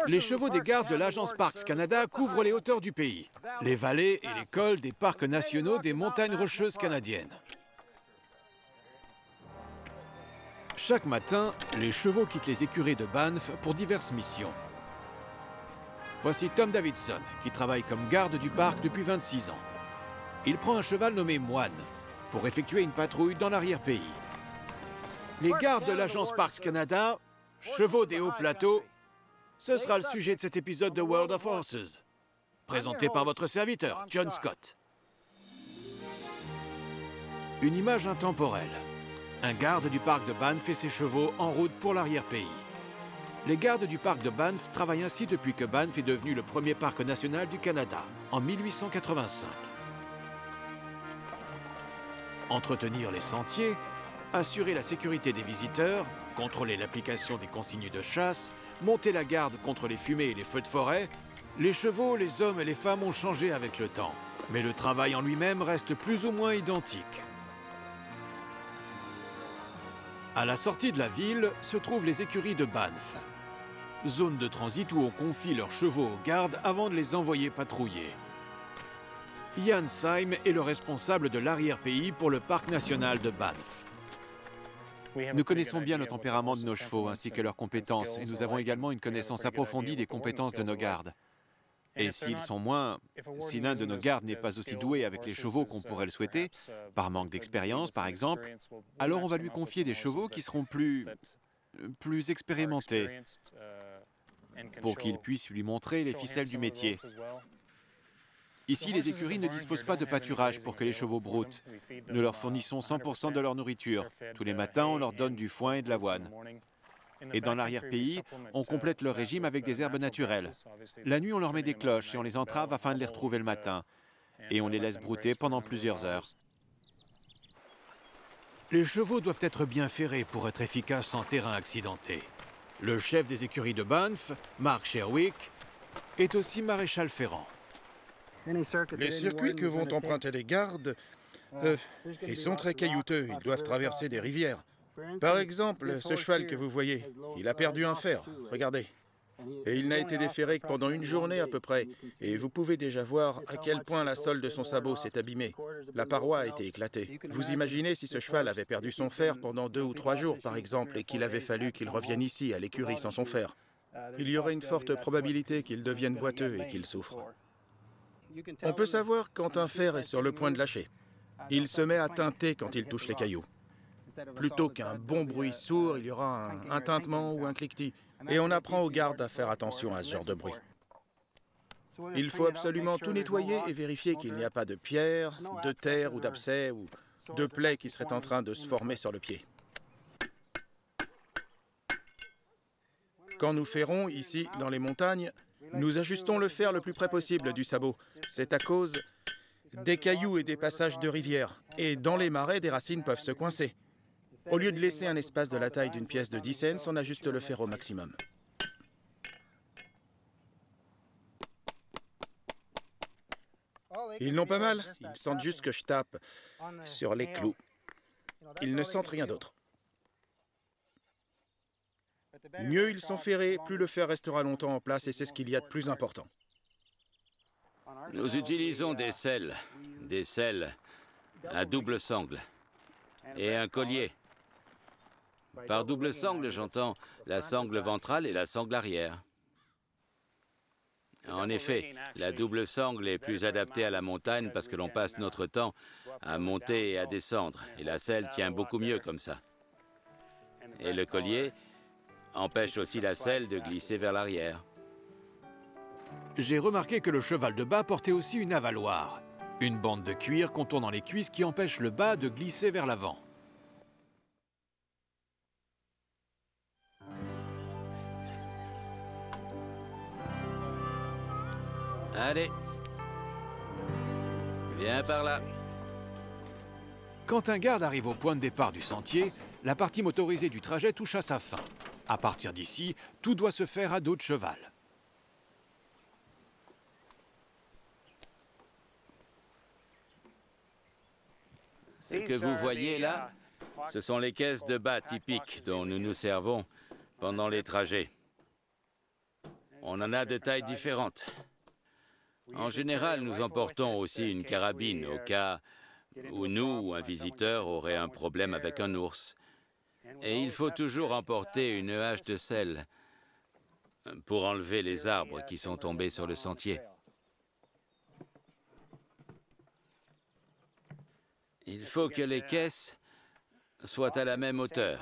Les chevaux des gardes de l'agence Parks Canada couvrent les hauteurs du pays, les vallées et les cols des parcs nationaux des montagnes rocheuses canadiennes. Chaque matin, les chevaux quittent les écuries de Banff pour diverses missions. Voici Tom Davidson, qui travaille comme garde du parc depuis 26 ans. Il prend un cheval nommé Moine pour effectuer une patrouille dans l'arrière-pays. Les gardes de l'agence Parks Canada, chevaux des hauts plateaux, ce sera le sujet de cet épisode de World of Horses, présenté par votre serviteur, John Scott. Une image intemporelle. Un garde du parc de Banff et ses chevaux en route pour l'arrière-pays. Les gardes du parc de Banff travaillent ainsi depuis que Banff est devenu le premier parc national du Canada, en 1885. Entretenir les sentiers, assurer la sécurité des visiteurs, contrôler l'application des consignes de chasse, monter la garde contre les fumées et les feux de forêt, les chevaux, les hommes et les femmes ont changé avec le temps. Mais le travail en lui-même reste plus ou moins identique. À la sortie de la ville se trouvent les écuries de Banff. Zone de transit où on confie leurs chevaux aux gardes avant de les envoyer patrouiller. Ian Syme est le responsable de l'arrière-pays pour le parc national de Banff. Nous connaissons bien le tempérament de nos chevaux ainsi que leurs compétences et nous avons également une connaissance approfondie des compétences de nos gardes. Et si l'un de nos gardes n'est pas aussi doué avec les chevaux qu'on pourrait le souhaiter, par manque d'expérience par exemple, alors on va lui confier des chevaux qui seront plus expérimentés pour qu'il puisse lui montrer les ficelles du métier. Ici, les écuries ne disposent pas de pâturage pour que les chevaux broutent. Nous leur fournissons 100% de leur nourriture. Tous les matins, on leur donne du foin et de l'avoine. Et dans l'arrière-pays, on complète leur régime avec des herbes naturelles. La nuit, on leur met des cloches et on les entrave afin de les retrouver le matin. Et on les laisse brouter pendant plusieurs heures. Les chevaux doivent être bien ferrés pour être efficaces en terrain accidenté. Le chef des écuries de Banff, Mark Sherwick, est aussi maréchal ferrant. Les circuits que vont emprunter les gardes, ils sont très caillouteux, ils doivent traverser des rivières. Par exemple, ce cheval que vous voyez, il a perdu un fer, regardez. Et il n'a été déferré que pendant une journée à peu près. Et vous pouvez déjà voir à quel point la sole de son sabot s'est abîmée. La paroi a été éclatée. Vous imaginez si ce cheval avait perdu son fer pendant 2 ou 3 jours, par exemple, et qu'il avait fallu qu'il revienne ici, à l'écurie, sans son fer. Il y aurait une forte probabilité qu'il devienne boiteux et qu'il souffre. On peut savoir quand un fer est sur le point de lâcher. Il se met à teinter quand il touche les cailloux. Plutôt qu'un bon bruit sourd, il y aura un tintement ou un cliquetis. Et on apprend aux gardes à faire attention à ce genre de bruit. Il faut absolument tout nettoyer et vérifier qu'il n'y a pas de pierre, de terre ou d'abcès ou de plaies qui seraient en train de se former sur le pied. Quand nous ferrons, ici, dans les montagnes, nous ajustons le fer le plus près possible du sabot. C'est à cause des cailloux et des passages de rivière. Et dans les marais, des racines peuvent se coincer. Au lieu de laisser un espace de la taille d'une pièce de 10 cents, on ajuste le fer au maximum. Ils n'ont pas mal, ils sentent juste que je tape sur les clous. Ils ne sentent rien d'autre. Mieux ils sont ferrés, plus le fer restera longtemps en place et c'est ce qu'il y a de plus important. Nous utilisons des selles à double sangle et un collier. Par double sangle, j'entends la sangle ventrale et la sangle arrière. En effet, la double sangle est plus adaptée à la montagne parce que l'on passe notre temps à monter et à descendre, et la selle tient beaucoup mieux comme ça. Et le collier empêche aussi la selle de glisser vers l'arrière. J'ai remarqué que le cheval de bas portait aussi une avaloir, une bande de cuir contournant les cuisses qui empêche le bas de glisser vers l'avant. Allez, viens par là. Quand un garde arrive au point de départ du sentier, la partie motorisée du trajet touche à sa fin. À partir d'ici, tout doit se faire à dos de cheval. Ce que vous voyez là, ce sont les caisses de bas typiques dont nous nous servons pendant les trajets. On en a de tailles différentes. En général, nous emportons aussi une carabine au cas où nous ou un visiteur aurait un problème avec un ours. Et il faut toujours emporter une hache de sel pour enlever les arbres qui sont tombés sur le sentier. Il faut que les caisses soient à la même hauteur.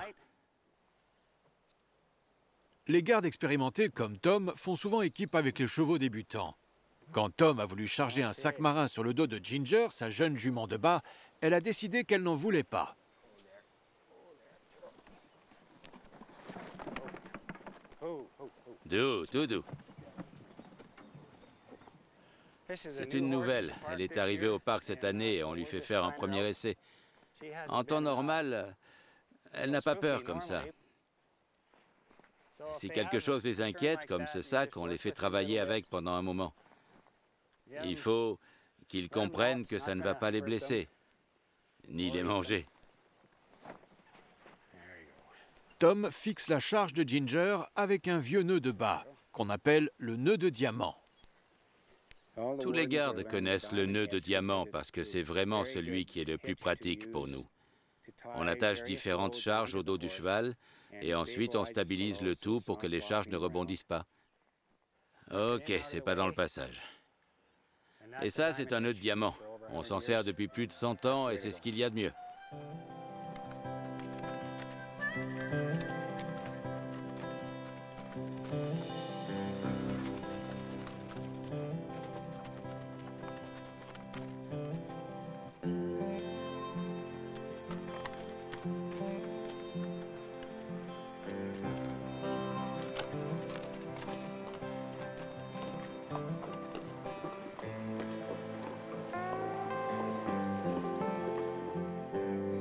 Les gardes expérimentés comme Tom font souvent équipe avec les chevaux débutants. Quand Tom a voulu charger un sac marin sur le dos de Ginger, sa jeune jument de bas, elle a décidé qu'elle n'en voulait pas. Doux, tout doux. C'est une nouvelle. Elle est arrivée au parc cette année et on lui fait faire un premier essai. En temps normal, elle n'a pas peur comme ça. Si quelque chose les inquiète, comme ce sac, on les fait travailler avec pendant un moment. Il faut qu'ils comprennent que ça ne va pas les blesser, ni les manger. Tom fixe la charge de Ginger avec un vieux nœud de bas, qu'on appelle le nœud de diamant. Tous les gardes connaissent le nœud de diamant parce que c'est vraiment celui qui est le plus pratique pour nous. On attache différentes charges au dos du cheval et ensuite on stabilise le tout pour que les charges ne rebondissent pas. Ok, c'est pas dans le passage. Et ça, c'est un nœud de diamant. On s'en sert depuis plus de 100 ans et c'est ce qu'il y a de mieux.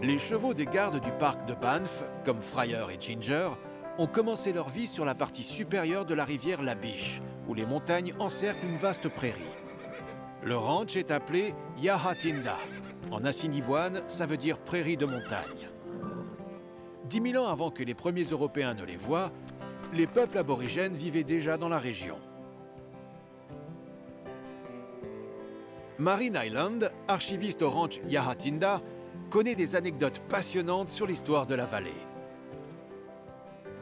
Les chevaux des gardes du parc de Banff, comme Fryer et Ginger, ont commencé leur vie sur la partie supérieure de la rivière La Biche, où les montagnes encerclent une vaste prairie. Le ranch est appelé Yahatinda. En assiniboine, ça veut dire prairie de montagne. 10 000 ans avant que les premiers Européens ne les voient, les peuples aborigènes vivaient déjà dans la région. Marine Island, archiviste au ranch Yahatinda, connaît des anecdotes passionnantes sur l'histoire de la vallée.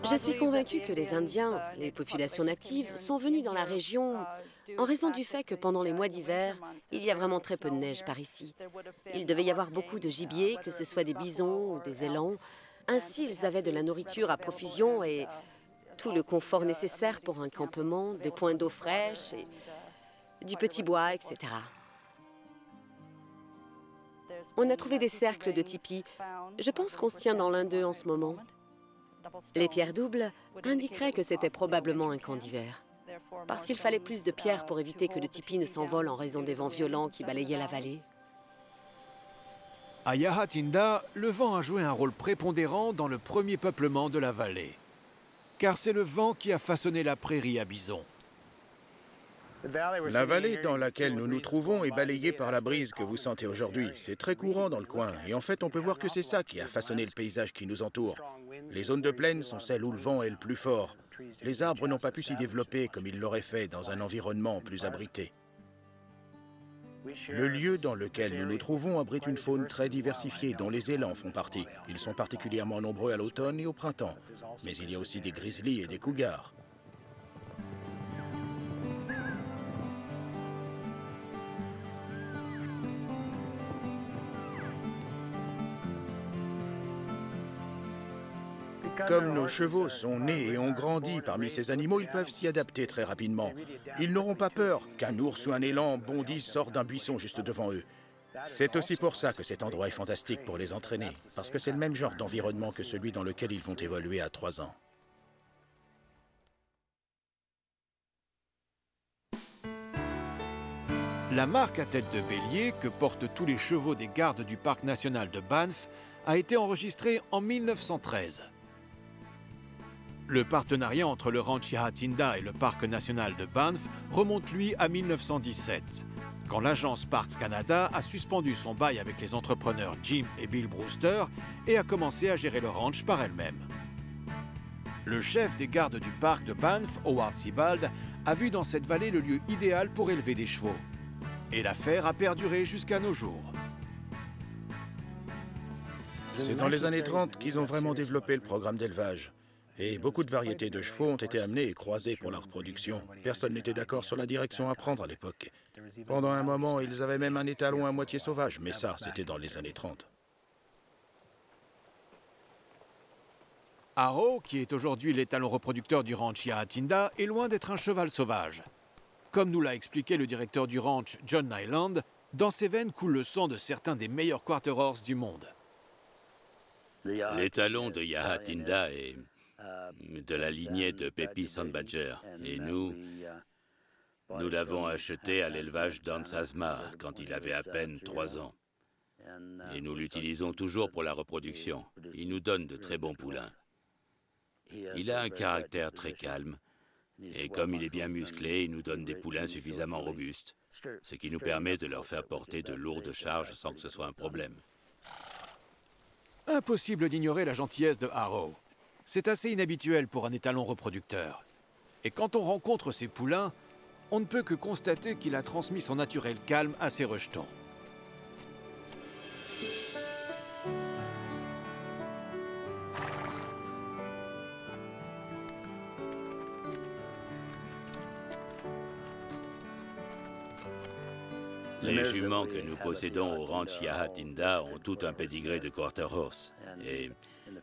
Je suis convaincue que les Indiens, les populations natives, sont venus dans la région en raison du fait que pendant les mois d'hiver, il y a vraiment très peu de neige par ici. Il devait y avoir beaucoup de gibier, que ce soit des bisons ou des élans. Ainsi, ils avaient de la nourriture à profusion et tout le confort nécessaire pour un campement, des points d'eau fraîche, et du petit bois, etc. On a trouvé des cercles de tipis. Je pense qu'on se tient dans l'un d'eux en ce moment. Les pierres doubles indiqueraient que c'était probablement un camp d'hiver, parce qu'il fallait plus de pierres pour éviter que le tipi ne s'envole en raison des vents violents qui balayaient la vallée. À Yahatinda, le vent a joué un rôle prépondérant dans le premier peuplement de la vallée, car c'est le vent qui a façonné la prairie à bison. La vallée dans laquelle nous nous trouvons est balayée par la brise que vous sentez aujourd'hui. C'est très courant dans le coin et en fait on peut voir que c'est ça qui a façonné le paysage qui nous entoure. Les zones de plaine sont celles où le vent est le plus fort. Les arbres n'ont pas pu s'y développer comme ils l'auraient fait dans un environnement plus abrité. Le lieu dans lequel nous nous trouvons abrite une faune très diversifiée dont les élans font partie. Ils sont particulièrement nombreux à l'automne et au printemps. Mais il y a aussi des grizzlies et des cougars. Comme nos chevaux sont nés et ont grandi parmi ces animaux, ils peuvent s'y adapter très rapidement. Ils n'auront pas peur qu'un ours ou un élan bondisse sorte d'un buisson juste devant eux. C'est aussi pour ça que cet endroit est fantastique pour les entraîner, parce que c'est le même genre d'environnement que celui dans lequel ils vont évoluer à 3 ans. La marque à tête de bélier que portent tous les chevaux des gardes du parc national de Banff a été enregistrée en 1913. Le partenariat entre le ranch Yahatinda et le parc national de Banff remonte, lui, à 1917, quand l'agence Parks Canada a suspendu son bail avec les entrepreneurs Jim et Bill Brewster et a commencé à gérer le ranch par elle-même. Le chef des gardes du parc de Banff, Howard Sebald, a vu dans cette vallée le lieu idéal pour élever des chevaux. Et l'affaire a perduré jusqu'à nos jours. C'est dans les années 30 qu'ils ont vraiment développé le programme d'élevage. Et beaucoup de variétés de chevaux ont été amenées et croisées pour la reproduction. Personne n'était d'accord sur la direction à prendre à l'époque. Pendant un moment, ils avaient même un étalon à moitié sauvage, mais ça, c'était dans les années 30. Arrow, qui est aujourd'hui l'étalon reproducteur du ranch Yahatinda, est loin d'être un cheval sauvage. Comme nous l'a expliqué le directeur du ranch, John Nyland, dans ses veines coule le sang de certains des meilleurs quarter horse du monde. L'étalon de Yahatinda est de la lignée de Pepi Sandbadger. Et nous l'avons acheté à l'élevage d'Ansasma quand il avait à peine 3 ans. Et nous l'utilisons toujours pour la reproduction. Il nous donne de très bons poulains. Il a un caractère très calme. Et comme il est bien musclé, il nous donne des poulains suffisamment robustes, ce qui nous permet de leur faire porter de lourdes charges sans que ce soit un problème. Impossible d'ignorer la gentillesse de Arrow. C'est assez inhabituel pour un étalon reproducteur. Et quand on rencontre ses poulains, on ne peut que constater qu'il a transmis son naturel calme à ses rejetons. Les juments que nous possédons au ranch Yahatinda ont tout un pédigré de quarter horse. Et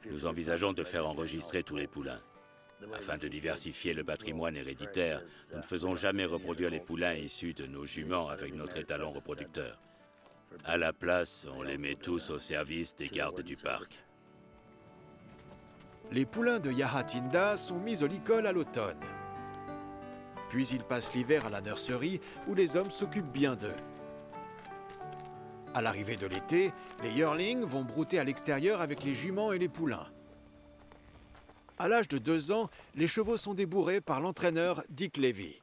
nous envisageons de faire enregistrer tous les poulains. Afin de diversifier le patrimoine héréditaire, nous ne faisons jamais reproduire les poulains issus de nos juments avec notre étalon reproducteur. À la place, on les met tous au service des gardes du parc. Les poulains de Yahatinda sont mis au licol à l'automne. Puis ils passent l'hiver à la nurserie où les hommes s'occupent bien d'eux. À l'arrivée de l'été, les yearlings vont brouter à l'extérieur avec les juments et les poulains. À l'âge de 2 ans, les chevaux sont débourrés par l'entraîneur Dick Levy.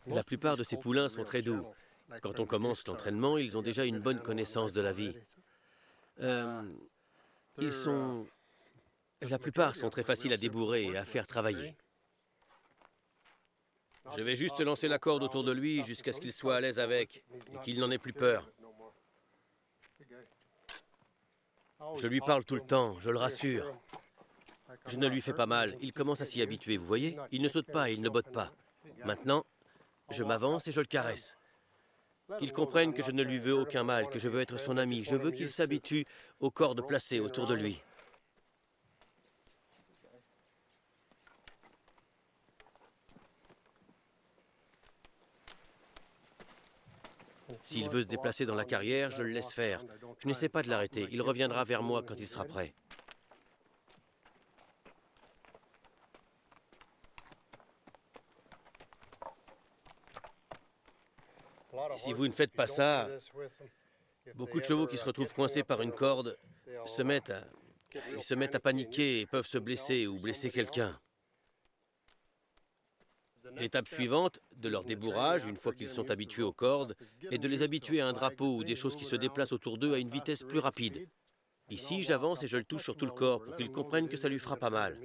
La plupart de ces poulains sont très doux. Quand on commence l'entraînement, ils ont déjà une bonne connaissance de la vie. La plupart sont très faciles à débourrer et à faire travailler. Je vais juste lancer la corde autour de lui jusqu'à ce qu'il soit à l'aise avec et qu'il n'en ait plus peur. Je lui parle tout le temps, je le rassure. Je ne lui fais pas mal, il commence à s'y habituer, vous voyez? Il ne saute pas et il ne botte pas. Maintenant, je m'avance et je le caresse. Qu'il comprenne que je ne lui veux aucun mal, que je veux être son ami. Je veux qu'il s'habitue aux cordes placées autour de lui. S'il veut se déplacer dans la carrière, je le laisse faire. Je n'essaie pas de l'arrêter. Il reviendra vers moi quand il sera prêt. Et si vous ne faites pas ça, beaucoup de chevaux qui se retrouvent coincés par une corde se mettent à paniquer et peuvent se blesser ou blesser quelqu'un. L'étape suivante de leur débourrage, une fois qu'ils sont habitués aux cordes, est de les habituer à un drapeau ou des choses qui se déplacent autour d'eux à une vitesse plus rapide. Ici, j'avance et je le touche sur tout le corps pour qu'ils comprennent que ça lui fera pas mal.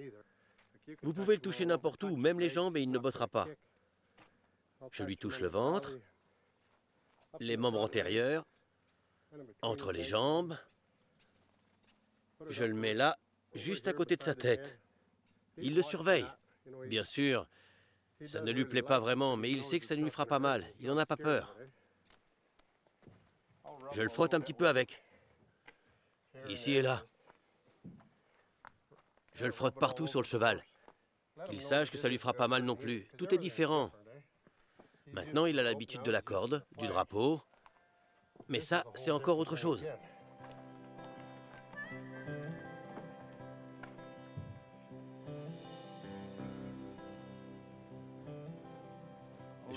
Vous pouvez le toucher n'importe où, même les jambes, et il ne bottera pas. Je lui touche le ventre, les membres antérieurs, entre les jambes. Je le mets là, juste à côté de sa tête. Il le surveille. Bien sûr, ça ne lui plaît pas vraiment, mais il sait que ça ne lui fera pas mal. Il n'en a pas peur. Je le frotte un petit peu avec. Ici et là. Je le frotte partout sur le cheval. Qu'il sache que ça lui fera pas mal non plus. Tout est différent. Maintenant, il a l'habitude de la corde, du drapeau. Mais ça, c'est encore autre chose.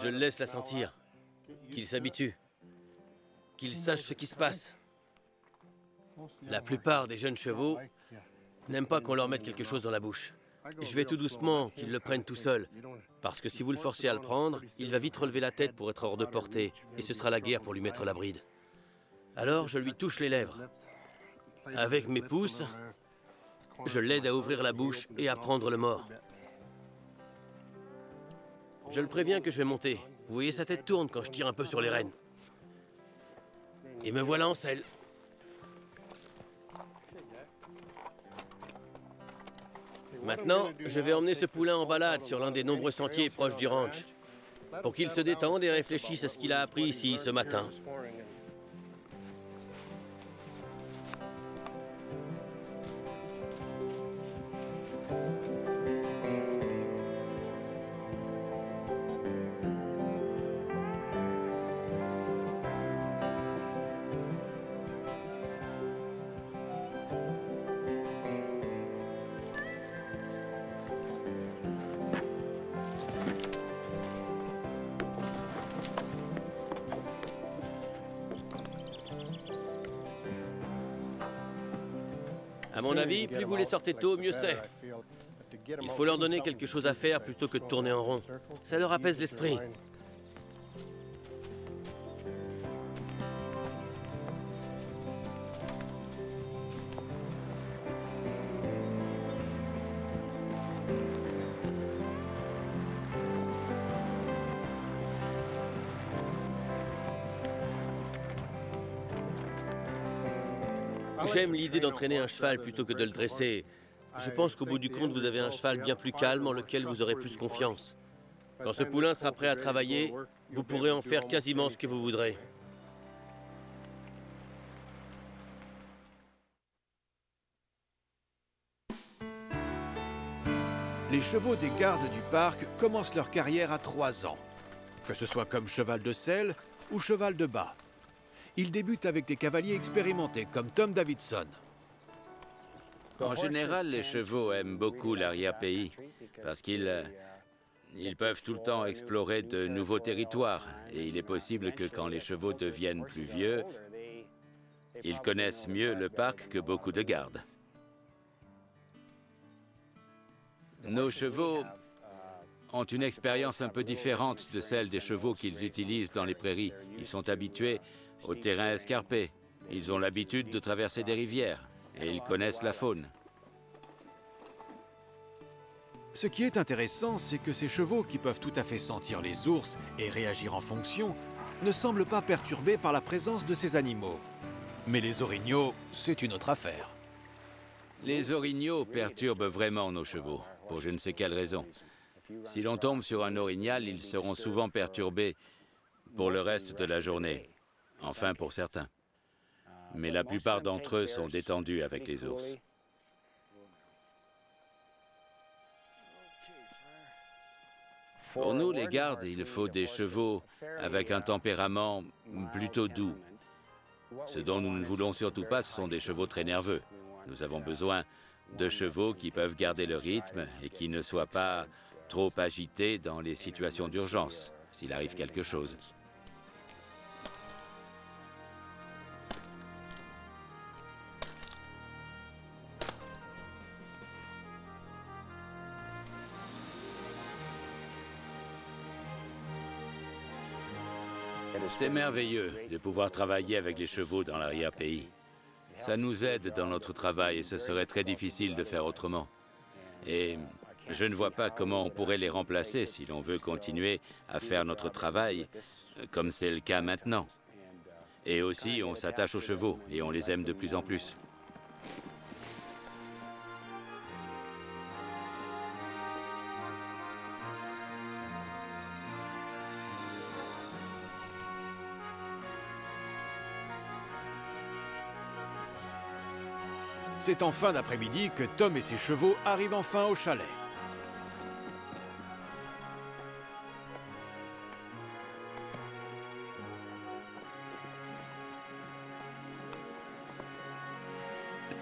Je le laisse la sentir, qu'il s'habitue, qu'il sache ce qui se passe. La plupart des jeunes chevaux n'aiment pas qu'on leur mette quelque chose dans la bouche. Je vais tout doucement, qu'ils le prennent tout seuls, parce que si vous le forcez à le prendre, il va vite relever la tête pour être hors de portée, et ce sera la guerre pour lui mettre la bride. Alors je lui touche les lèvres. Avec mes pouces, je l'aide à ouvrir la bouche et à prendre le mors. Je le préviens que je vais monter. Vous voyez, sa tête tourne quand je tire un peu sur les rênes. Et me voilà en selle. Maintenant, je vais emmener ce poulain en balade sur l'un des nombreux sentiers proches du ranch, pour qu'il se détende et réfléchisse à ce qu'il a appris ici ce matin. À mon avis, plus vous les sortez tôt, mieux c'est. Il faut leur donner quelque chose à faire plutôt que de tourner en rond. Ça leur apaise l'esprit. J'aime l'idée d'entraîner un cheval plutôt que de le dresser. Je pense qu'au bout du compte, vous avez un cheval bien plus calme en lequel vous aurez plus confiance. Quand ce poulain sera prêt à travailler, vous pourrez en faire quasiment ce que vous voudrez. Les chevaux des gardes du parc commencent leur carrière à 3 ans, que ce soit comme cheval de selle ou cheval de bas. Ils débutent avec des cavaliers expérimentés comme Tom Davidson. En général, les chevaux aiment beaucoup l'arrière-pays parce qu'ils peuvent tout le temps explorer de nouveaux territoires. Et il est possible que quand les chevaux deviennent plus vieux, ils connaissent mieux le parc que beaucoup de gardes. Nos chevaux ont une expérience un peu différente de celle des chevaux qu'ils utilisent dans les prairies. Ils sont habitués au terrain escarpé. Ils ont l'habitude de traverser des rivières et ils connaissent la faune. Ce qui est intéressant, c'est que ces chevaux qui peuvent tout à fait sentir les ours et réagir en fonction ne semblent pas perturbés par la présence de ces animaux. Mais les orignaux, c'est une autre affaire. Les orignaux perturbent vraiment nos chevaux, pour je ne sais quelle raison. Si l'on tombe sur un orignal, ils seront souvent perturbés pour le reste de la journée. Enfin, pour certains. Mais la plupart d'entre eux sont détendus avec les ours. Pour nous, les gardes, il faut des chevaux avec un tempérament plutôt doux. Ce dont nous ne voulons surtout pas, ce sont des chevaux très nerveux. Nous avons besoin de chevaux qui peuvent garder le rythme et qui ne soient pas trop agités dans les situations d'urgence, s'il arrive quelque chose. C'est merveilleux de pouvoir travailler avec les chevaux dans l'arrière-pays. Ça nous aide dans notre travail et ce serait très difficile de faire autrement. Et je ne vois pas comment on pourrait les remplacer si l'on veut continuer à faire notre travail comme c'est le cas maintenant. Et aussi, on s'attache aux chevaux et on les aime de plus en plus. C'est en fin d'après-midi que Tom et ses chevaux arrivent enfin au chalet.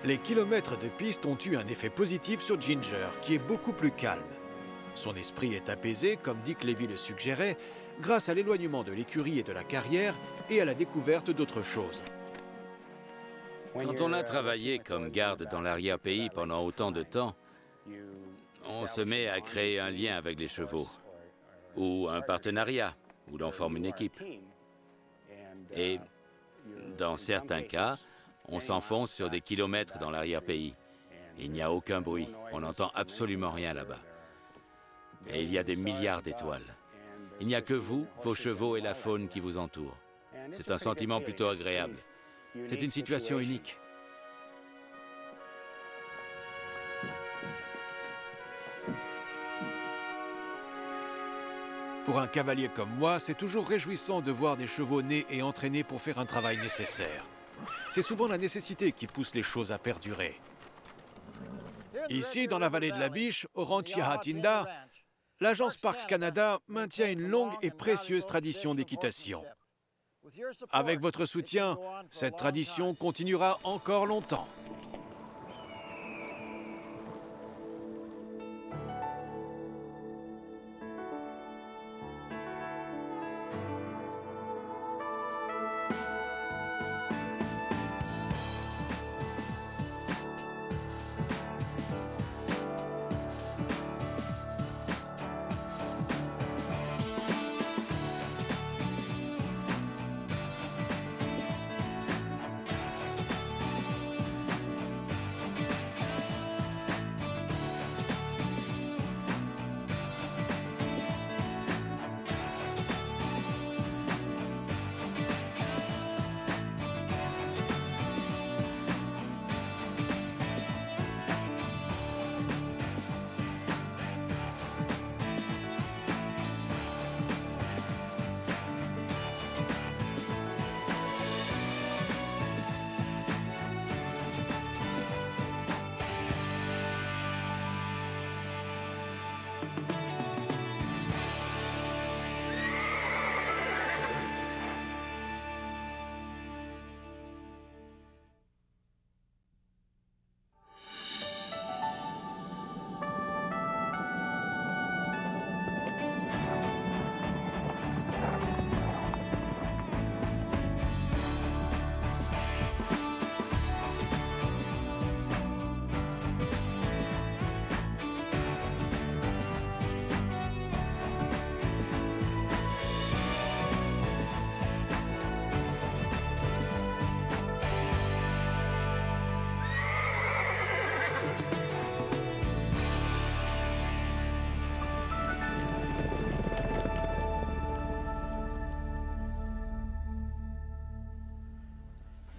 Les kilomètres de piste ont eu un effet positif sur Ginger, qui est beaucoup plus calme. Son esprit est apaisé, comme Dick Levy le suggérait, grâce à l'éloignement de l'écurie et de la carrière et à la découverte d'autres choses. Quand on a travaillé comme garde dans l'arrière-pays pendant autant de temps, on se met à créer un lien avec les chevaux, ou un partenariat, où l'on forme une équipe. Et dans certains cas, on s'enfonce sur des kilomètres dans l'arrière-pays. Il n'y a aucun bruit, on n'entend absolument rien là-bas. Et il y a des milliards d'étoiles. Il n'y a que vous, vos chevaux et la faune qui vous entourent. C'est un sentiment plutôt agréable. C'est une situation unique. Pour un cavalier comme moi, c'est toujours réjouissant de voir des chevaux nés et entraînés pour faire un travail nécessaire. C'est souvent la nécessité qui pousse les choses à perdurer. Ici, dans la vallée de la Biche, au ranch Yahatinda, l'agence Parks Canada maintient une longue et précieuse tradition d'équitation. Avec votre soutien, cette tradition continuera encore longtemps.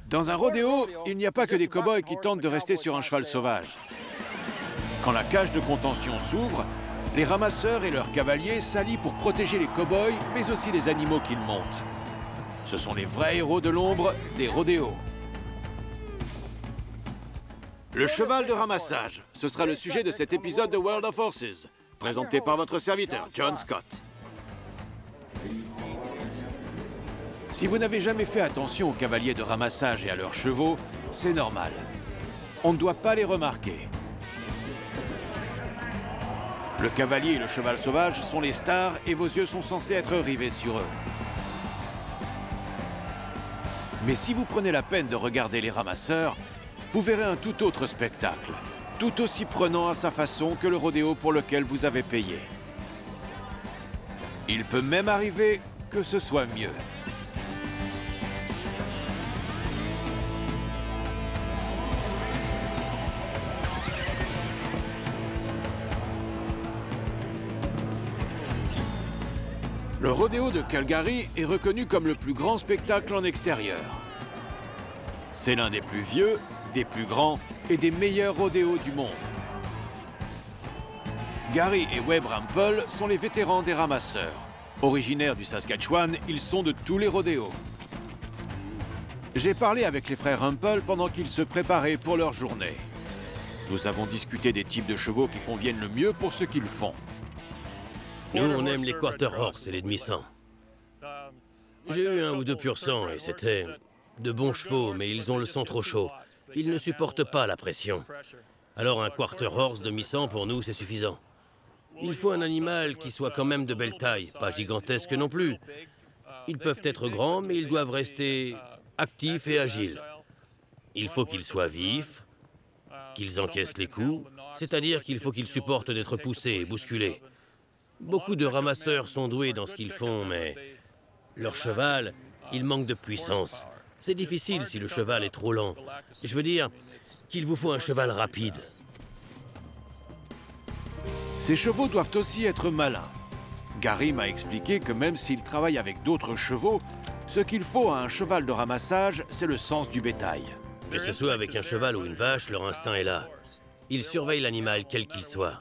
Dans un rodéo, il n'y a pas que des cow-boys qui tentent de rester sur un cheval sauvage. Quand la cage de contention s'ouvre, les ramasseurs et leurs cavaliers s'allient pour protéger les cow-boys, mais aussi les animaux qu'ils montent. Ce sont les vrais héros de l'ombre des rodéos. Le cheval de ramassage, ce sera le sujet de cet épisode de World of Horses, présenté par votre serviteur, John Scott. Si vous n'avez jamais fait attention aux cavaliers de ramassage et à leurs chevaux, c'est normal. On ne doit pas les remarquer. Le cavalier et le cheval sauvage sont les stars et vos yeux sont censés être rivés sur eux. Mais si vous prenez la peine de regarder les ramasseurs, vous verrez un tout autre spectacle, tout aussi prenant à sa façon que le rodéo pour lequel vous avez payé. Il peut même arriver que ce soit mieux. Le rodéo de Calgary est reconnu comme le plus grand spectacle en extérieur. C'est l'un des plus vieux, des plus grands et des meilleurs rodéos du monde. Gary et Webb Rumpel sont les vétérans des ramasseurs. Originaires du Saskatchewan, ils sont de tous les rodéos. J'ai parlé avec les frères Rumpel pendant qu'ils se préparaient pour leur journée. Nous avons discuté des types de chevaux qui conviennent le mieux pour ce qu'ils font. Nous, on aime les quarter horse et les demi-sang. J'ai eu 1 ou 2 pur sang et c'était de bons chevaux, mais ils ont le sang trop chaud. Ils ne supportent pas la pression. Alors un quarter horse demi-sang, pour nous, c'est suffisant. Il faut un animal qui soit quand même de belle taille, pas gigantesque non plus. Ils peuvent être grands, mais ils doivent rester actifs et agiles. Il faut qu'ils soient vifs, qu'ils encaissent les coups, c'est-à-dire qu'il faut qu'ils supportent d'être poussés et bousculés. Beaucoup de ramasseurs sont doués dans ce qu'ils font, mais leur cheval, il manque de puissance. C'est difficile si le cheval est trop lent. Je veux dire qu'il vous faut un cheval rapide. Ces chevaux doivent aussi être malins. Gary m'a expliqué que même s'il travaille avec d'autres chevaux, ce qu'il faut à un cheval de ramassage, c'est le sens du bétail. Que ce soit avec un cheval ou une vache, leur instinct est là. Ils surveillent l'animal, quel qu'il soit.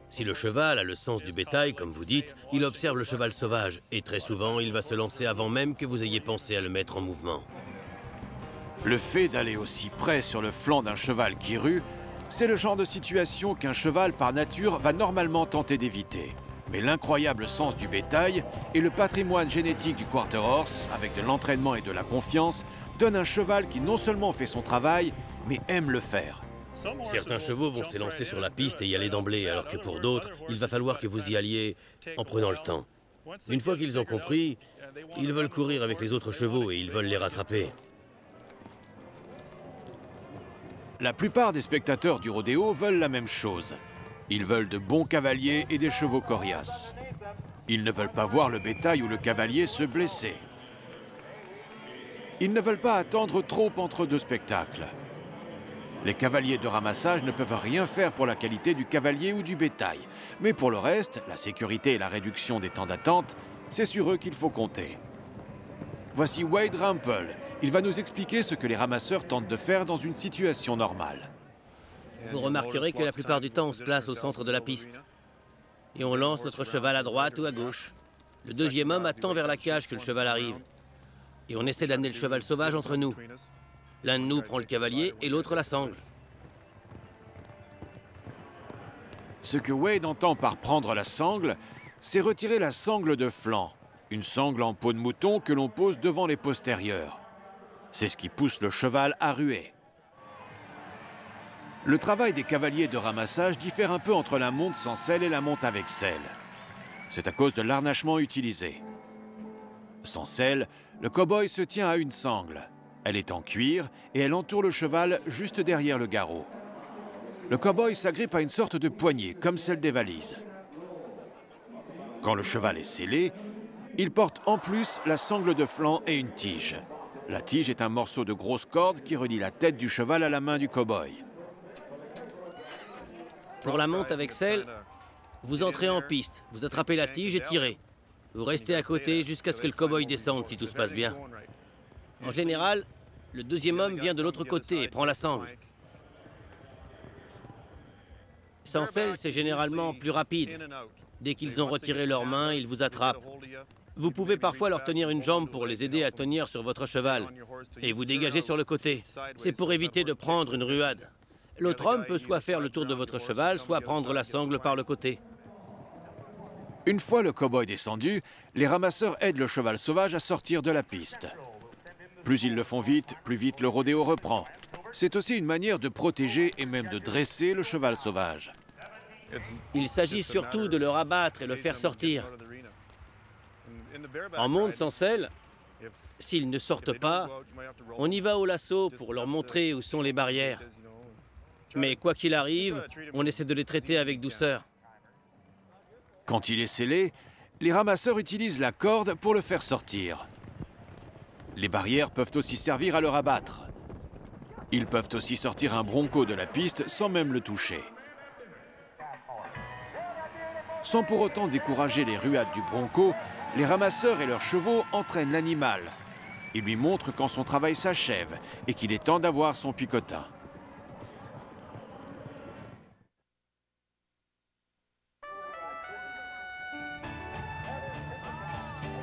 Si le cheval a le sens du bétail, comme vous dites, il observe le cheval sauvage, et très souvent, il va se lancer avant même que vous ayez pensé à le mettre en mouvement. Le fait d'aller aussi près sur le flanc d'un cheval qui rue, c'est le genre de situation qu'un cheval par nature va normalement tenter d'éviter. Mais l'incroyable sens du bétail et le patrimoine génétique du Quarter Horse, avec de l'entraînement et de la confiance, donnent un cheval qui non seulement fait son travail, mais aime le faire. Certains chevaux vont s'élancer sur la piste et y aller d'emblée, alors que pour d'autres, il va falloir que vous y alliez en prenant le temps. Une fois qu'ils ont compris, ils veulent courir avec les autres chevaux et ils veulent les rattraper. La plupart des spectateurs du rodéo veulent la même chose. Ils veulent de bons cavaliers et des chevaux coriaces. Ils ne veulent pas voir le bétail ou le cavalier se blesser. Ils ne veulent pas attendre trop entre deux spectacles. Les cavaliers de ramassage ne peuvent rien faire pour la qualité du cavalier ou du bétail. Mais pour le reste, la sécurité et la réduction des temps d'attente, c'est sur eux qu'il faut compter. Voici Wade Rampel. Il va nous expliquer ce que les ramasseurs tentent de faire dans une situation normale. Vous remarquerez que la plupart du temps, on se place au centre de la piste. Et on lance notre cheval à droite ou à gauche. Le deuxième homme attend vers la cage que le cheval arrive. Et on essaie d'amener le cheval sauvage entre nous. L'un de nous prend le cavalier et l'autre la sangle. Ce que Wade entend par prendre la sangle, c'est retirer la sangle de flanc. Une sangle en peau de mouton que l'on pose devant les postérieurs. C'est ce qui pousse le cheval à ruer. Le travail des cavaliers de ramassage diffère un peu entre la monte sans selle et la monte avec selle. C'est à cause de l'harnachement utilisé. Sans selle, le cow-boy se tient à une sangle. Elle est en cuir et elle entoure le cheval juste derrière le garrot. Le cow-boy s'agrippe à une sorte de poignée, comme celle des valises. Quand le cheval est sellé, il porte en plus la sangle de flanc et une tige. La tige est un morceau de grosse corde qui relie la tête du cheval à la main du cow-boy. Pour la monte avec selle, vous entrez en piste, vous attrapez la tige et tirez. Vous restez à côté jusqu'à ce que le cow-boy descende si tout se passe bien. En général, le deuxième homme vient de l'autre côté et prend la sangle. Sans selle, c'est généralement plus rapide. Dès qu'ils ont retiré leurs mains, ils vous attrapent. Vous pouvez parfois leur tenir une jambe pour les aider à tenir sur votre cheval. Et vous dégagez sur le côté. C'est pour éviter de prendre une ruade. L'autre homme peut soit faire le tour de votre cheval, soit prendre la sangle par le côté. Une fois le cow-boy descendu, les ramasseurs aident le cheval sauvage à sortir de la piste. Plus ils le font vite, plus vite le rodéo reprend. C'est aussi une manière de protéger et même de dresser le cheval sauvage. Il s'agit surtout de le rabattre et le faire sortir. En monte sans selle, s'ils ne sortent pas, on y va au lasso pour leur montrer où sont les barrières. Mais quoi qu'il arrive, on essaie de les traiter avec douceur. Quand il est scellé, les ramasseurs utilisent la corde pour le faire sortir. Les barrières peuvent aussi servir à le rabattre. Ils peuvent aussi sortir un bronco de la piste sans même le toucher. Sans pour autant décourager les ruades du bronco, les ramasseurs et leurs chevaux entraînent l'animal. Ils lui montrent quand son travail s'achève et qu'il est temps d'avoir son picotin.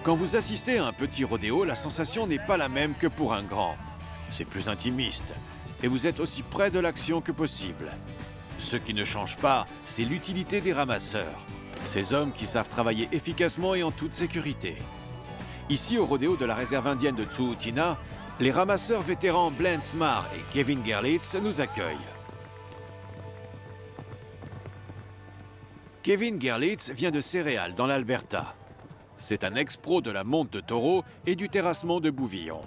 Quand vous assistez à un petit rodéo, la sensation n'est pas la même que pour un grand. C'est plus intimiste et vous êtes aussi près de l'action que possible. Ce qui ne change pas, c'est l'utilité des ramasseurs. Ces hommes qui savent travailler efficacement et en toute sécurité. Ici, au rodéo de la réserve indienne de Tsuutina, les ramasseurs vétérans Blaine Smar et Kevin Gerlitz nous accueillent. Kevin Gerlitz vient de Céréales, dans l'Alberta. C'est un ex-pro de la monte de taureau et du terrassement de bouvillon.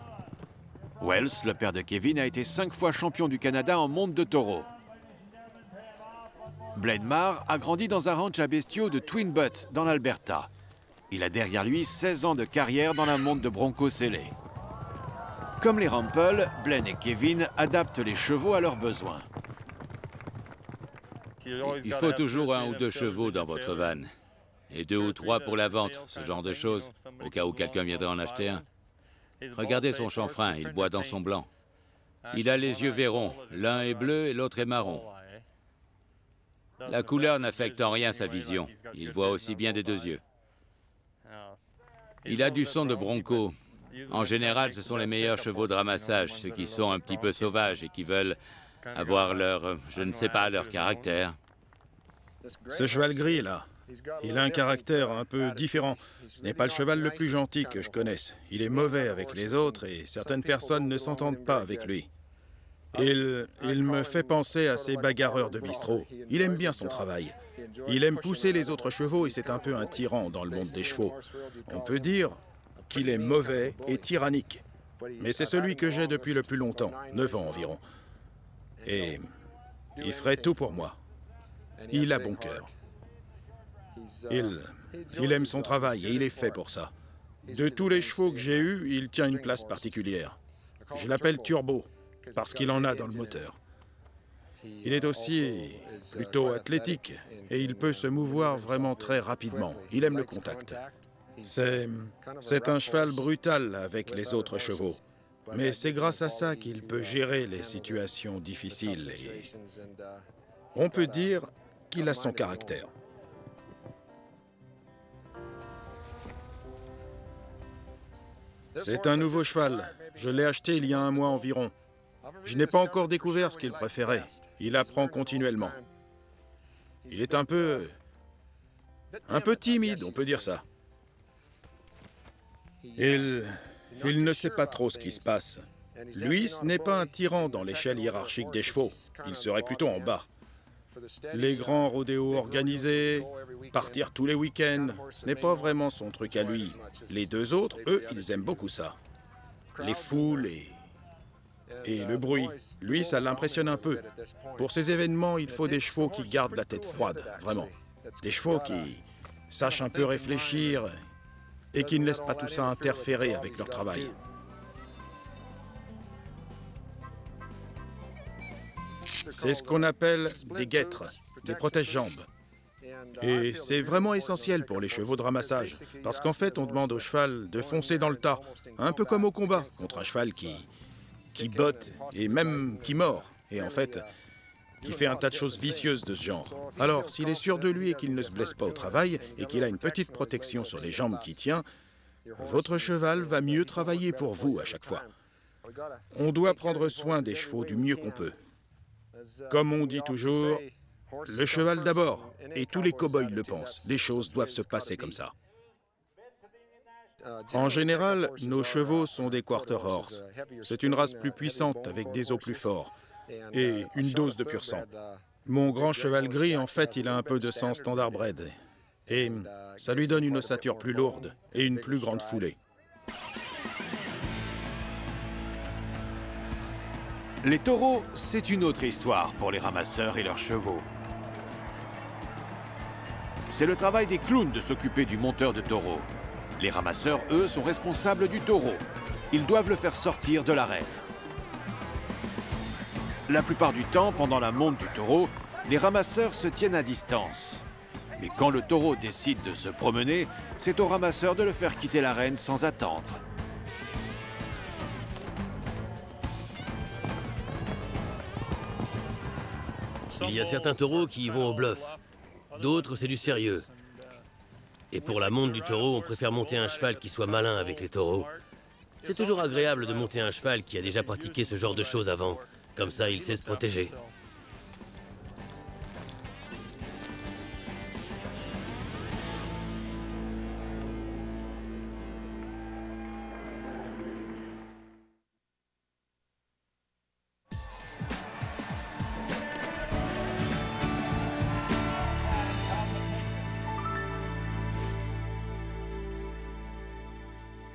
Wells, le père de Kevin, a été 5 fois champion du Canada en monte de taureau. Blaine Marr a grandi dans un ranch à bestiaux de Twin Butte, dans l'Alberta. Il a derrière lui 16 ans de carrière dans la monte de bronco scellé. Comme les Rampel, Blaine et Kevin adaptent les chevaux à leurs besoins. Il faut toujours un ou deux chevaux dans votre van. et 2 ou 3 pour la vente, ce genre de choses, au cas où quelqu'un viendrait en acheter un. Regardez son chanfrein, il boit dans son blanc. Il a les yeux vairons, l'un est bleu et l'autre est marron. La couleur n'affecte en rien sa vision, il voit aussi bien des 2 yeux. Il a du son de bronco. En général, ce sont les meilleurs chevaux de ramassage, ceux qui sont un petit peu sauvages et qui veulent avoir leur, je ne sais pas, leur caractère. Ce cheval gris, là, il a un caractère un peu différent. Ce n'est pas le cheval le plus gentil que je connaisse. Il est mauvais avec les autres et certaines personnes ne s'entendent pas avec lui. Il me fait penser à ces bagarreurs de bistrot. Il aime bien son travail. Il aime pousser les autres chevaux et c'est un peu un tyran dans le monde des chevaux. On peut dire qu'il est mauvais et tyrannique. Mais c'est celui que j'ai depuis le plus longtemps, 9 ans environ. Et il ferait tout pour moi. Il a bon cœur. Il aime son travail et il est fait pour ça. De tous les chevaux que j'ai eus, il tient une place particulière. Je l'appelle Turbo, parce qu'il en a dans le moteur. Il est aussi plutôt athlétique et il peut se mouvoir vraiment très rapidement. Il aime le contact. C'est un cheval brutal avec les autres chevaux. Mais c'est grâce à ça qu'il peut gérer les situations difficiles et on peut dire qu'il a son caractère. C'est un nouveau cheval. Je l'ai acheté il y a 1 mois environ. Je n'ai pas encore découvert ce qu'il préférait. Il apprend continuellement. Il est un peu timide, on peut dire ça. Il ne sait pas trop ce qui se passe. Lui, ce n'est pas un tyran dans l'échelle hiérarchique des chevaux. Il serait plutôt en bas. Les grands rodéos organisés, partir tous les week-ends, ce n'est pas vraiment son truc à lui. Les 2 autres, eux, ils aiment beaucoup ça. Les foules et le bruit. Lui, ça l'impressionne un peu. Pour ces événements, il faut des chevaux qui gardent la tête froide, vraiment. Des chevaux qui sachent un peu réfléchir et qui ne laissent pas tout ça interférer avec leur travail. C'est ce qu'on appelle des guêtres, des protège-jambes. Et c'est vraiment essentiel pour les chevaux de ramassage, parce qu'en fait, on demande au cheval de foncer dans le tas, un peu comme au combat, contre un cheval qui botte et même qui mord, et en fait, qui fait un tas de choses vicieuses de ce genre. Alors, s'il est sûr de lui et qu'il ne se blesse pas au travail, et qu'il a une petite protection sur les jambes qui tient, votre cheval va mieux travailler pour vous à chaque fois. On doit prendre soin des chevaux du mieux qu'on peut. Comme on dit toujours, le cheval d'abord, et tous les cow-boys le pensent, les choses doivent se passer comme ça. En général, nos chevaux sont des quarter horse. C'est une race plus puissante avec des os plus forts et une dose de pur sang. Mon grand cheval gris, en fait, il a un peu de sang standardbred et ça lui donne une ossature plus lourde et une plus grande foulée. Les taureaux, c'est une autre histoire pour les ramasseurs et leurs chevaux. C'est le travail des clowns de s'occuper du monteur de taureau. Les ramasseurs, eux, sont responsables du taureau. Ils doivent le faire sortir de l'arène. La plupart du temps, pendant la monte du taureau, les ramasseurs se tiennent à distance. Mais quand le taureau décide de se promener, c'est au ramasseur de le faire quitter l'arène sans attendre. Il y a certains taureaux qui y vont au bluff. D'autres, c'est du sérieux. Et pour la monte du taureau, on préfère monter un cheval qui soit malin avec les taureaux. C'est toujours agréable de monter un cheval qui a déjà pratiqué ce genre de choses avant. Comme ça, il sait se protéger.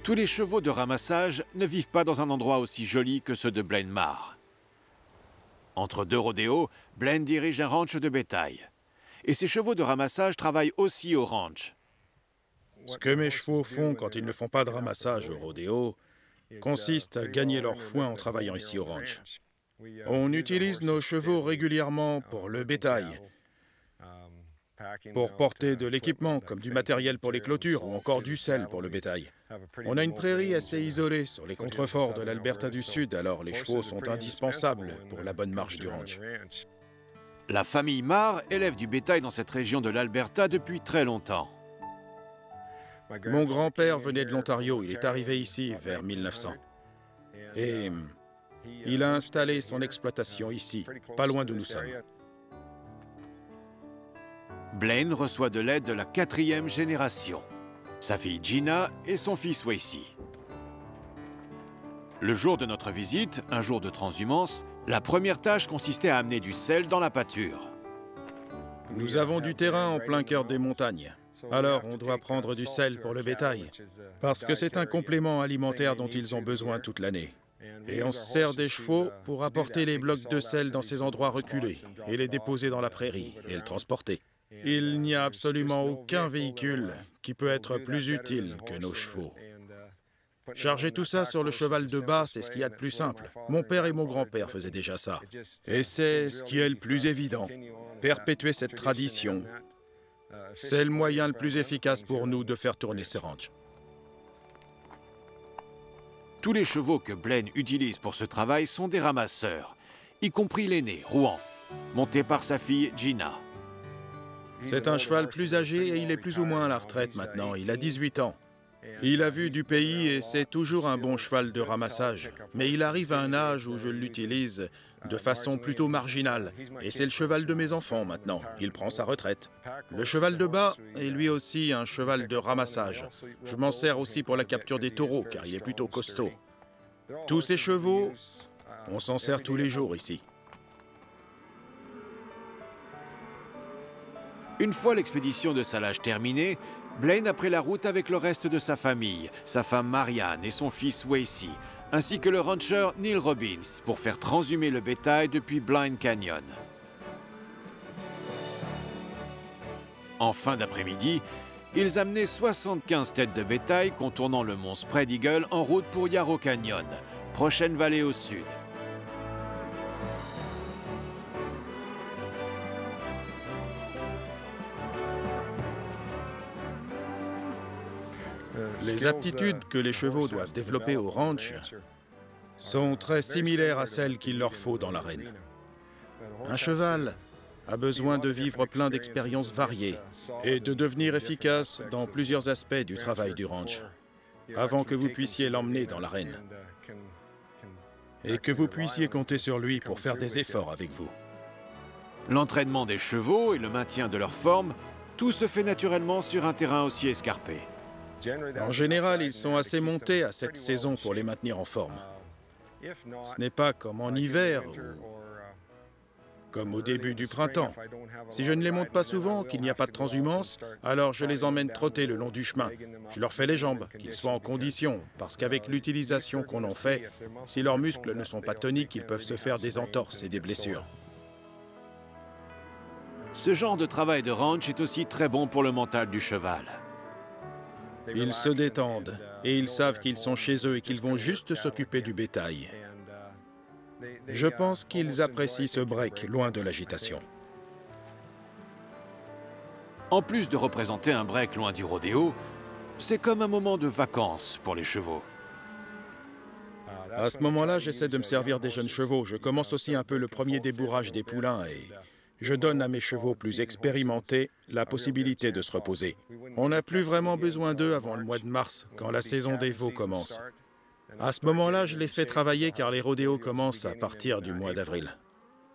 Tous les chevaux de ramassage ne vivent pas dans un endroit aussi joli que ceux de Blaine Marr. Entre 2 rodéos, Blaine dirige un ranch de bétail. Et ses chevaux de ramassage travaillent aussi au ranch. Ce que mes chevaux font quand ils ne font pas de ramassage au rodéo consiste à gagner leur foin en travaillant ici au ranch. On utilise nos chevaux régulièrement pour le bétail. pour porter de l'équipement, comme du matériel pour les clôtures ou encore du sel pour le bétail. On a une prairie assez isolée sur les contreforts de l'Alberta du Sud, alors les chevaux sont indispensables pour la bonne marche du ranch. La famille Marr élève du bétail dans cette région de l'Alberta depuis très longtemps. Mon grand-père venait de l'Ontario, il est arrivé ici vers 1900. Et il a installé son exploitation ici, pas loin d'où nous sommes. Blaine reçoit de l'aide de la 4e génération, sa fille Gina et son fils Wacy. Le jour de notre visite, un jour de transhumance, la première tâche consistait à amener du sel dans la pâture. Nous avons du terrain en plein cœur des montagnes. Alors, on doit prendre du sel pour le bétail, parce que c'est un complément alimentaire dont ils ont besoin toute l'année. Et on se sert des chevaux pour apporter les blocs de sel dans ces endroits reculés et les déposer dans la prairie et le transporter. Il n'y a absolument aucun véhicule qui peut être plus utile que nos chevaux. Charger tout ça sur le cheval de bas, c'est ce qu'il y a de plus simple. Mon père et mon grand-père faisaient déjà ça. Et c'est ce qui est le plus évident. Perpétuer cette tradition, c'est le moyen le plus efficace pour nous de faire tourner ces ranchs. Tous les chevaux que Blaine utilise pour ce travail sont des ramasseurs, y compris l'aîné, Rouan, monté par sa fille Gina. C'est un cheval plus âgé et il est plus ou moins à la retraite maintenant. Il a 18 ans. Il a vu du pays et c'est toujours un bon cheval de ramassage. Mais il arrive à un âge où je l'utilise de façon plutôt marginale. Et c'est le cheval de mes enfants maintenant. Il prend sa retraite. Le cheval de bas est lui aussi un cheval de ramassage. Je m'en sers aussi pour la capture des taureaux car il est plutôt costaud. Tous ces chevaux, on s'en sert tous les jours ici. Une fois l'expédition de salage terminée, Blaine a pris la route avec le reste de sa famille, sa femme Marianne et son fils Wacy, ainsi que le rancher Neil Robbins, pour faire transhumer le bétail depuis Blind Canyon. En fin d'après-midi, ils amenaient 75 têtes de bétail contournant le mont Spread Eagle en route pour Yarrow Canyon, prochaine vallée au sud. Les aptitudes que les chevaux doivent développer au ranch sont très similaires à celles qu'il leur faut dans l'arène. Un cheval a besoin de vivre plein d'expériences variées et de devenir efficace dans plusieurs aspects du travail du ranch avant que vous puissiez l'emmener dans l'arène et que vous puissiez compter sur lui pour faire des efforts avec vous. L'entraînement des chevaux et le maintien de leur forme, tout se fait naturellement sur un terrain aussi escarpé. En général, ils sont assez montés à cette saison pour les maintenir en forme. Ce n'est pas comme en hiver ou comme au début du printemps. Si je ne les monte pas souvent, qu'il n'y a pas de transhumance, alors je les emmène trotter le long du chemin. Je leur fais les jambes, qu'ils soient en condition, parce qu'avec l'utilisation qu'on en fait, si leurs muscles ne sont pas toniques, ils peuvent se faire des entorses et des blessures. Ce genre de travail de ranch est aussi très bon pour le mental du cheval. Ils se détendent et ils savent qu'ils sont chez eux et qu'ils vont juste s'occuper du bétail. Je pense qu'ils apprécient ce break loin de l'agitation. En plus de représenter un break loin du rodéo, c'est comme un moment de vacances pour les chevaux. À ce moment-là, j'essaie de me servir des jeunes chevaux. Je commence aussi un peu le premier débourrage des poulains et je donne à mes chevaux plus expérimentés la possibilité de se reposer. On n'a plus vraiment besoin d'eux avant le mois de mars, quand la saison des veaux commence. À ce moment-là, je les fais travailler car les rodéos commencent à partir du mois d'avril.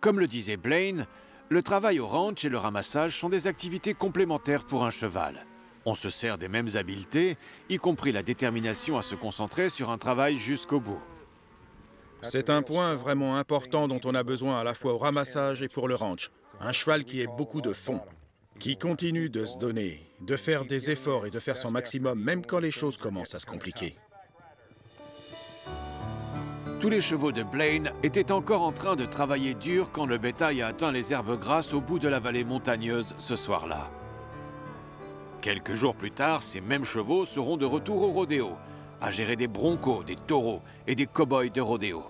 Comme le disait Blaine, le travail au ranch et le ramassage sont des activités complémentaires pour un cheval. On se sert des mêmes habiletés, y compris la détermination à se concentrer sur un travail jusqu'au bout. C'est un point vraiment important dont on a besoin à la fois au ramassage et pour le ranch. Un cheval qui ait beaucoup de fond, qui continue de se donner, de faire des efforts et de faire son maximum, même quand les choses commencent à se compliquer. Tous les chevaux de Blaine étaient encore en train de travailler dur quand le bétail a atteint les herbes grasses au bout de la vallée montagneuse ce soir-là. Quelques jours plus tard, ces mêmes chevaux seront de retour au rodéo, à gérer des broncos, des taureaux et des cow-boys de rodéo.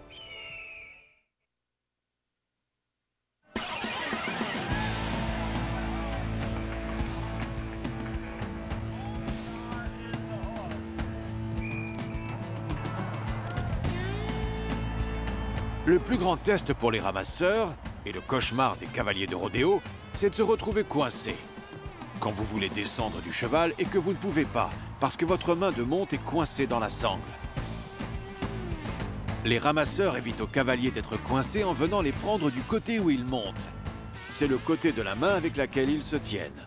Le plus grand test pour les ramasseurs, et le cauchemar des cavaliers de rodéo, c'est de se retrouver coincé. Quand vous voulez descendre du cheval et que vous ne pouvez pas, parce que votre main de monte est coincée dans la sangle. Les ramasseurs évitent aux cavaliers d'être coincés en venant les prendre du côté où ils montent. C'est le côté de la main avec laquelle ils se tiennent.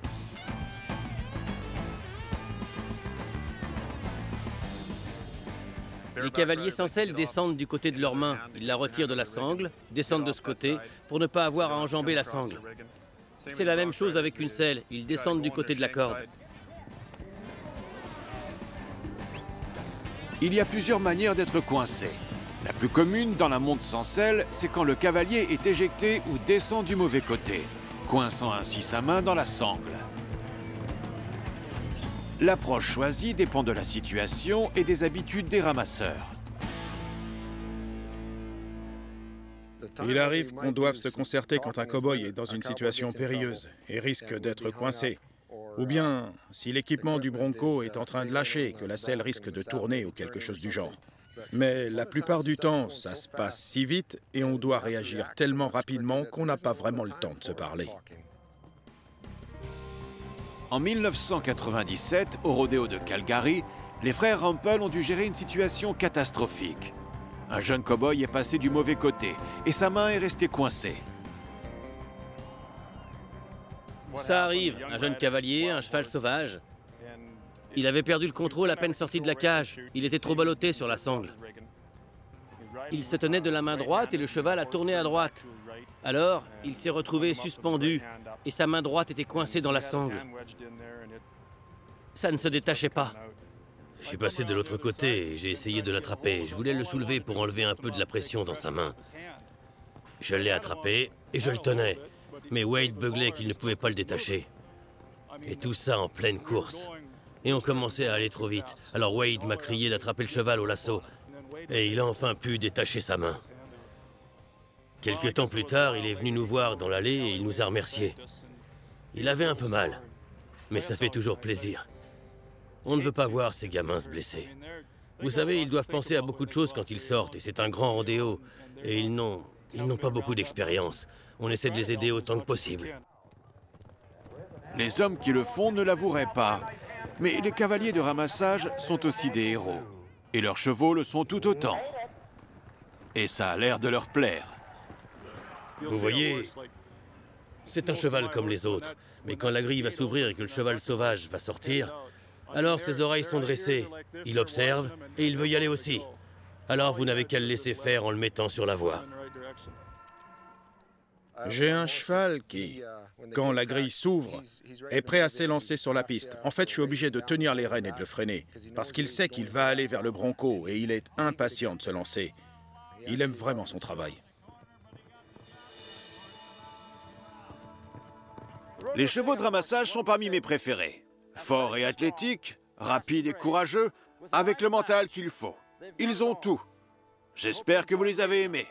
Les cavaliers sans selle descendent du côté de leur main. Ils la retirent de la sangle, descendent de ce côté, pour ne pas avoir à enjamber la sangle. C'est la même chose avec une selle. Ils descendent du côté de la corde. Il y a plusieurs manières d'être coincé. La plus commune dans la monte sans selle, c'est quand le cavalier est éjecté ou descend du mauvais côté, coinçant ainsi sa main dans la sangle. L'approche choisie dépend de la situation et des habitudes des ramasseurs. Il arrive qu'on doive se concerter quand un cow-boy est dans une situation périlleuse et risque d'être coincé. Ou bien, si l'équipement du bronco est en train de lâcher, que la selle risque de tourner ou quelque chose du genre. Mais la plupart du temps, ça se passe si vite et on doit réagir tellement rapidement qu'on n'a pas vraiment le temps de se parler. En 1997, au rodéo de Calgary, les frères Rumpel ont dû gérer une situation catastrophique. Un jeune cow-boy est passé du mauvais côté et sa main est restée coincée. Ça arrive, un jeune cavalier, un cheval sauvage. Il avait perdu le contrôle à peine sorti de la cage. Il était trop ballotté sur la sangle. Il se tenait de la main droite et le cheval a tourné à droite. Alors, il s'est retrouvé suspendu et sa main droite était coincée dans la sangle. Ça ne se détachait pas. Je suis passé de l'autre côté et j'ai essayé de l'attraper. Je voulais le soulever pour enlever un peu de la pression dans sa main. Je l'ai attrapé et je le tenais. Mais Wade beuglait qu'il ne pouvait pas le détacher. Et tout ça en pleine course. Et on commençait à aller trop vite. Alors Wade m'a crié d'attraper le cheval au lasso. Et il a enfin pu détacher sa main. Quelque temps plus tard, il est venu nous voir dans l'allée et il nous a remerciés. Il avait un peu mal. Mais ça fait toujours plaisir. On ne veut pas voir ces gamins se blesser. Vous savez, ils doivent penser à beaucoup de choses quand ils sortent. Et c'est un grand rodéo. Et ils n'ont pas beaucoup d'expérience. On essaie de les aider autant que possible. Les hommes qui le font ne l'avoueraient pas. Mais les cavaliers de ramassage sont aussi des héros. Et leurs chevaux le sont tout autant. Et ça a l'air de leur plaire. Vous voyez, c'est un cheval comme les autres. Mais quand la grille va s'ouvrir et que le cheval sauvage va sortir, alors ses oreilles sont dressées. Il observe et il veut y aller aussi. Alors vous n'avez qu'à le laisser faire en le mettant sur la voie. J'ai un cheval qui, quand la grille s'ouvre, est prêt à s'élancer sur la piste. En fait, je suis obligé de tenir les rênes et de le freiner, parce qu'il sait qu'il va aller vers le bronco et il est impatient de se lancer. Il aime vraiment son travail. Les chevaux de ramassage sont parmi mes préférés. Forts et athlétiques, rapides et courageux, avec le mental qu'il faut. Ils ont tout. J'espère que vous les avez aimés.